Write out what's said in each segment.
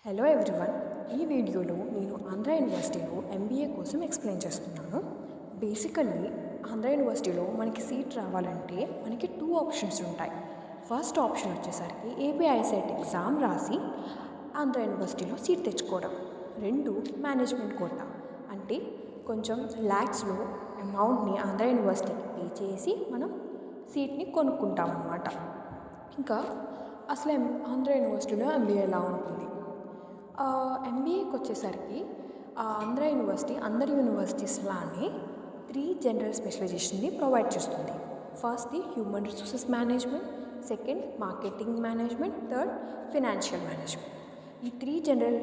Hello everyone, ఈ వీడియోలో నేను ఆంధ్ర యూనివర్సిటీలో ఎంబీఏ కోసం ఎక్స్ప్లెయిన్ చేస్తున్నాను. బేసికల్లీ ఆంధ్ర యూనివర్సిటీలో మనకి సీట్ రావాలంటే మనకి 2 ఆప్షన్స్ ఉంటాయి. ఫస్ట్ ఆప్షన్ వచ్చేసరికి ఏపీఐసెట్ ఎగ్జామ్ రాసి ఆంధ్ర యూనివర్సిటీలో సీట్ తెచ్చుకోవడం. 2 మేనేజ్మెంట్ కోటా, అంటే కొంచెం ల్యాక్స్లో అమౌంట్ని ఆంధ్ర యూనివర్సిటీకి పే చేసి మనం సీట్ని కొనుక్కుంటాం అన్నమాట. ఇంకా అసలు ఆంధ్ర యూనివర్సిటీలో ఎంబీఏ ఎలా ఉంటుంది? ఎంబీఏకి వచ్చేసరికి ఆంధ్ర యూనివర్సిటీ అందరి యూనివర్సిటీస్ లానే 3 జనరల్ స్పెషలైజేషన్ని ప్రొవైడ్ చేస్తుంది. ఫస్ట్ది human resources management, second marketing management, third financial management. ఈ 3 జనరల్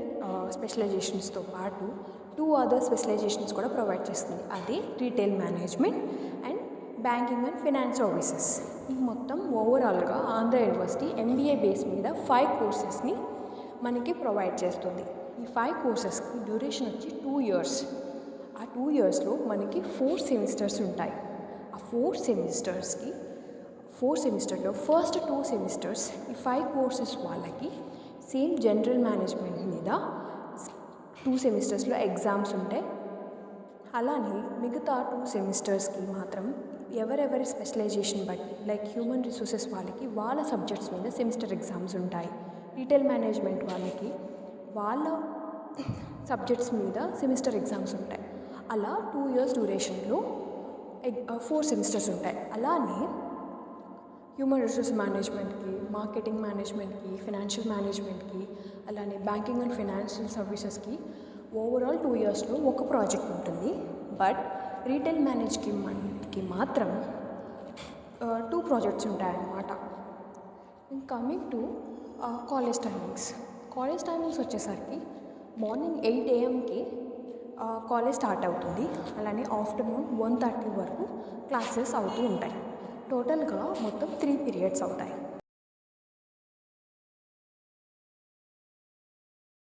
స్పెషలైజేషన్స్తో పాటు 2 అదర్ స్పెషలైజేషన్స్ కూడా ప్రొవైడ్ చేస్తుంది. అదే retail management and banking and finance services. ఈ మొత్తం ఓవరాల్గా ఆంధ్ర యూనివర్సిటీ ఎంబీఏ బేస్ మీద 5 కోర్సెస్ని మనకి ప్రొవైడ్ చేస్తుంది. ఈ 5 కోర్సెస్కి డ్యూరేషన్ వచ్చి 2 ఇయర్స్. ఆ 2 ఇయర్స్లో మనకి 4 సెమిస్టర్స్ ఉంటాయి. ఆ 4 సెమిస్టర్లో ఫస్ట్ 2 సెమిస్టర్స్ ఈ 5 కోర్సెస్ వాళ్ళకి సేమ్ జనరల్ మేనేజ్మెంట్ మీద 2 సెమిస్టర్స్లో ఎగ్జామ్స్ ఉంటాయి. అలానే మిగతా 2 సెమిస్టర్స్కి మాత్రం ఎవరెవరి స్పెషలైజేషన్ బట్టి, లైక్ హ్యూమన్ రిసోర్సెస్ వాళ్ళకి వాళ్ళ సబ్జెక్ట్స్ మీద సెమిస్టర్ ఎగ్జామ్స్ ఉంటాయి. రీటైల్ మేనేజ్మెంట్ వాళ్ళకి వాళ్ళ సబ్జెక్ట్స్ మీద సెమిస్టర్ ఎగ్జామ్స్ ఉంటాయి. అలా 2 ఇయర్స్ డ్యూరేషన్లో 4 సెమిస్టర్స్ ఉంటాయి. అలానే హ్యూమన్ రిసోర్స్ మేనేజ్మెంట్కి, మార్కెటింగ్ మేనేజ్మెంట్కి, ఫినాన్షియల్ మేనేజ్మెంట్కి, అలానే బ్యాంకింగ్ అండ్ ఫినాన్షియల్ సర్వీసెస్కి ఓవరాల్ 2 ఇయర్స్లో ఒక ప్రాజెక్ట్ ఉంటుంది. బట్ రీటైల్ మేనేజ్మెంట్కి మాత్రం 2 ప్రాజెక్ట్స్ ఉంటాయన్నమాట. కమింగ్ టు కాలేజ్ టైమింగ్స్ వచ్చేసరికి మార్నింగ్ 8 AM కాలేజ్ స్టార్ట్ అవుతుంది. అలానే ఆఫ్టర్నూన్ 1:30 వరకు క్లాసెస్ అవుతూ ఉంటాయి. టోటల్గా మొత్తం 3 పీరియడ్స్ అవుతాయి.